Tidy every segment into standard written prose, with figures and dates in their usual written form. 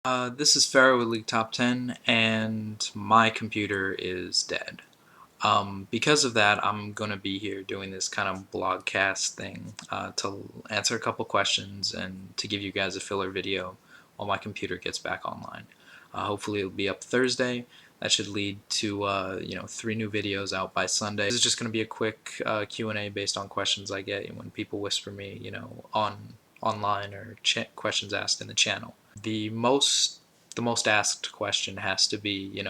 This is Faro with League Top 10, and my computer is dead. Because of that, I'm going to be here doing this kind of blogcast thing to answer a couple questions and to give you guys a filler video while my computer gets back online. Hopefully it'll be up Thursday. That should lead to 3 new videos out by Sunday. This is just going to be a quick Q&A based on questions I get when people whisper me, online or questions asked in the channel. The most asked question has to be,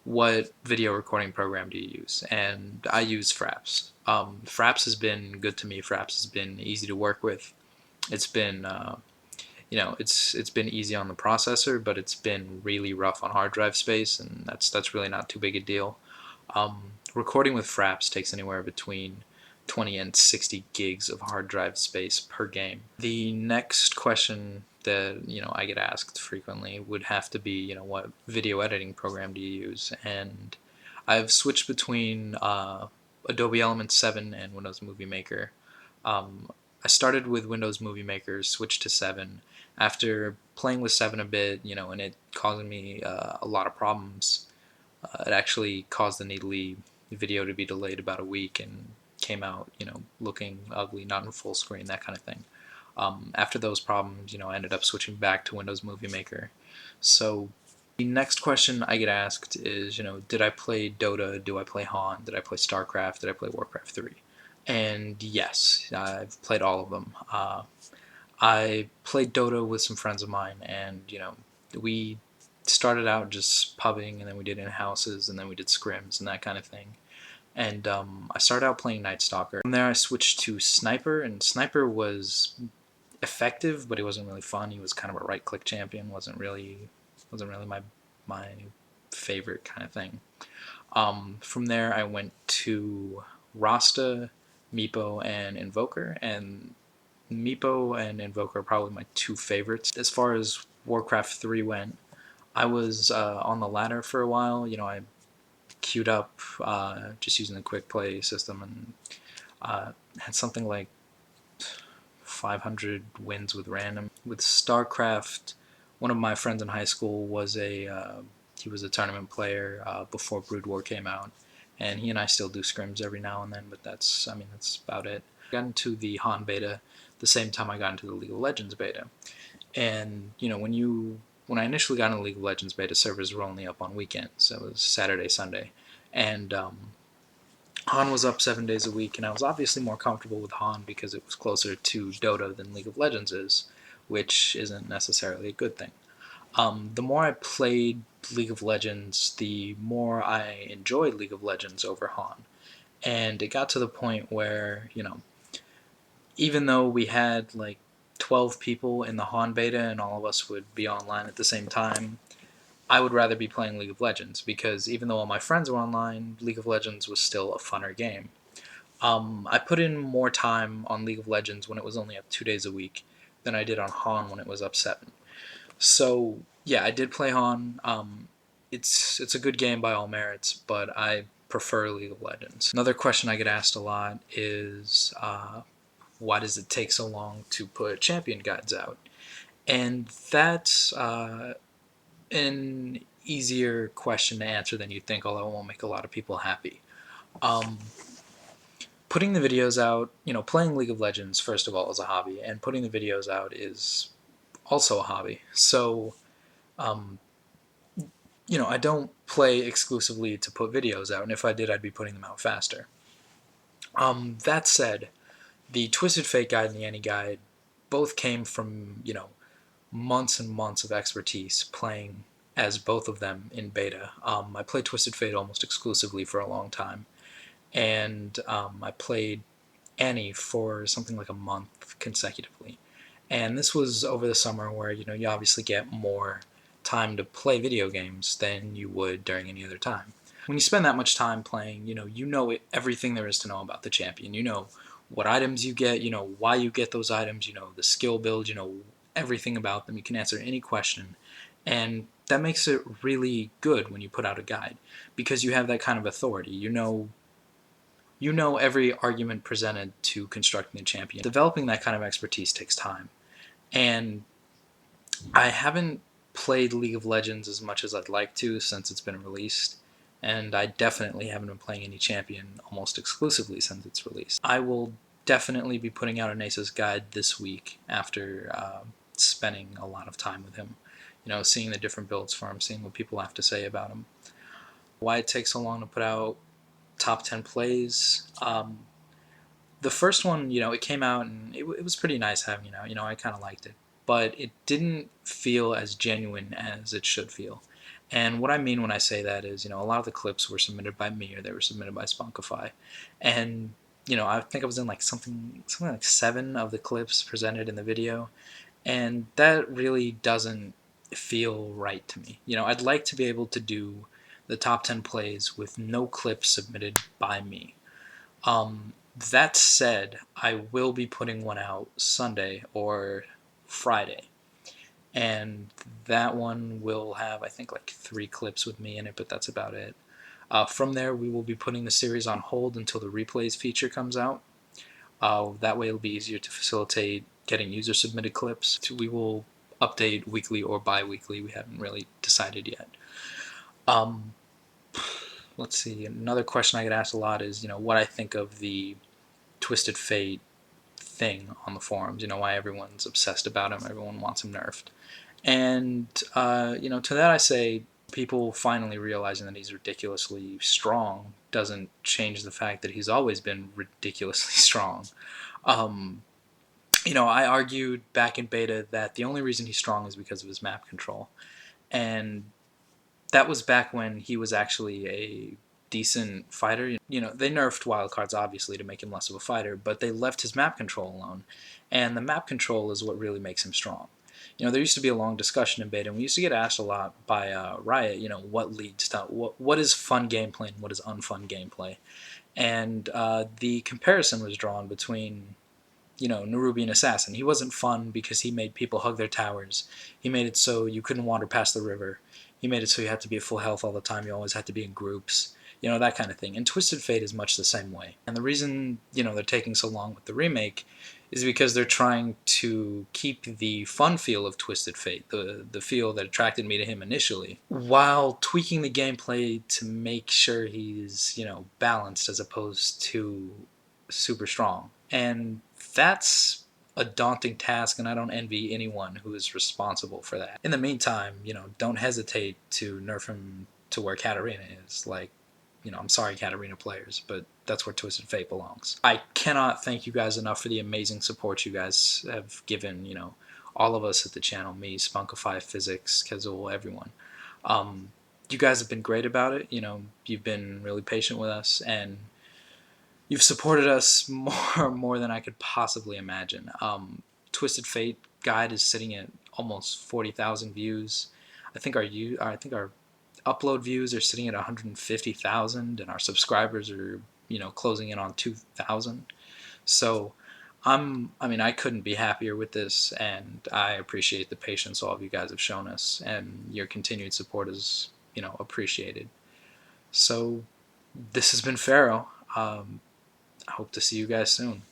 what video recording program do you use? And I use Fraps. Fraps has been good to me. Fraps has been easy to work with. It's been it's been easy on the processor, but it's been really rough on hard drive space, and that's really not too big a deal. Recording with Fraps takes anywhere between 20 and 60 gigs of hard drive space per game. The next question that I get asked frequently would have to be, what video editing program do you use? And I've switched between Adobe Elements 7 and Windows Movie Maker. I started with Windows Movie Maker, switched to 7. After playing with 7 a bit, and it causing me a lot of problems, it actually caused the Needly video to be delayed about a week and came out, looking ugly, not in full screen, that kind of thing. After those problems, I ended up switching back to Windows Movie Maker. So the next question I get asked is, did I play Dota? Do I play Han? Did I play StarCraft? Did I play Warcraft 3? And yes, I've played all of them. I played Dota with some friends of mine, and we started out just pubbing, and then we did in-houses, and then we did scrims and that kind of thing. And I started out playing Night Stalker. From there I switched to Sniper, and Sniper was effective, but he wasn't really fun. He was kind of a right-click champion. wasn't really my favorite kind of thing. From there I went to Rasta, Meepo, and Invoker, and Meepo and Invoker are probably my two favorites. As far as Warcraft 3 went, I was on the ladder for a while. I queued up just using the quick play system, and had something like 500 wins with random. With StarCraft, one of my friends in high school was he was a tournament player before Brood War came out, and he and I still do scrims every now and then, but that's about it. I got into the Han beta the same time I got into the League of Legends beta, and when I initially got into League of Legends beta, servers were only up on weekends, so it was Saturday, Sunday, and Han was up 7 days a week, and I was obviously more comfortable with Han because it was closer to Dota than League of Legends is, which isn't necessarily a good thing. The more I played League of Legends, the more I enjoyed League of Legends over Han. And it got to the point where, even though we had like 12 people in the Han beta and all of us would be online at the same time, I would rather be playing League of Legends, because even though all my friends were online, League of Legends was still a funner game. I put in more time on League of Legends when it was only up 2 days a week than I did on Han when it was up 7. So yeah, I did play Han. It's a good game by all merits, but I prefer League of Legends. Another question I get asked a lot is, why does it take so long to put champion guides out? And that's an easier question to answer than you'd think, although it won't make a lot of people happy. Putting the videos out, playing League of Legends, first of all, is a hobby, and putting the videos out is also a hobby. So, I don't play exclusively to put videos out, and if I did, I'd be putting them out faster. That said, the Twisted Fate guide and the Annie guide both came from, months and months of expertise playing as both of them in beta. I played Twisted Fate almost exclusively for a long time, and I played Annie for something like a month consecutively. And this was over the summer where, you obviously get more time to play video games than you would during any other time. When you spend that much time playing, everything there is to know about the champion. You know what items you get, why you get those items, the skill build, everything about them. You can answer any question. And that makes it really good when you put out a guide, because you have that kind of authority. You know every argument presented to constructing a champion. Developing that kind of expertise takes time. And I haven't played League of Legends as much as I'd like to since it's been released, and I definitely haven't been playing any champion almost exclusively since it's released. I will definitely be putting out an Aces guide this week after spending a lot of time with him. Seeing the different builds for him, seeing what people have to say about him. Why it takes so long to put out top 10 plays. The first one, it came out and it was pretty nice having it out. I kind of liked it. But it didn't feel as genuine as it should feel. And what I mean when I say that is, a lot of the clips were submitted by me or they were submitted by Spunkify. And, I think I was in like something like 7 of the clips presented in the video. And that really doesn't feel right to me. I'd like to be able to do the top 10 plays with no clips submitted by me. That said, I will be putting one out Sunday or Friday. And that one will have, I think, like 3 clips with me in it, but that's about it. From there, we will be putting the series on hold until the replays feature comes out. That way it'll be easier to facilitate getting user-submitted clips. We will update weekly or bi-weekly. We haven't really decided yet. Let's see. Another question I get asked a lot is, what I think of the Twisted Fate thing on the forums. Why everyone's obsessed about him. Everyone wants him nerfed. And, to that I say, people finally realizing that he's ridiculously strong doesn't change the fact that he's always been ridiculously strong. I argued back in beta that the only reason he's strong is because of his map control. And that was back when he was actually a decent fighter. They nerfed wildcards obviously to make him less of a fighter, but they left his map control alone. And the map control is what really makes him strong. There used to be a long discussion in beta, and we used to get asked a lot by Riot, what leads to, what is fun gameplay and what is unfun gameplay. And the comparison was drawn between Nerubian Assassin. He wasn't fun because he made people hug their towers. He made it so you couldn't wander past the river. He made it so you had to be at full health all the time. You always had to be in groups. That kind of thing. And Twisted Fate is much the same way. And the reason, they're taking so long with the remake is because they're trying to keep the fun feel of Twisted Fate, the feel that attracted me to him initially, while tweaking the gameplay to make sure he's, balanced as opposed to super strong. And that's a daunting task, and I don't envy anyone who is responsible for that. In the meantime, don't hesitate to nerf him to where Katarina is. I'm sorry, Katarina players, but that's where Twisted Fate belongs. I cannot thank you guys enough for the amazing support you guys have given, all of us at the channel, me, Spunkify, Physics, Kazul, everyone. You guys have been great about it. You've been really patient with us, and you've supported us more than I could possibly imagine. Twisted Fate guide is sitting at almost 40,000 views. I think our upload views are sitting at 150,000, and our subscribers are closing in on 2,000. So I couldn't be happier with this, and I appreciate the patience all of you guys have shown us, and your continued support is appreciated. So this has been Faro. I hope to see you guys soon.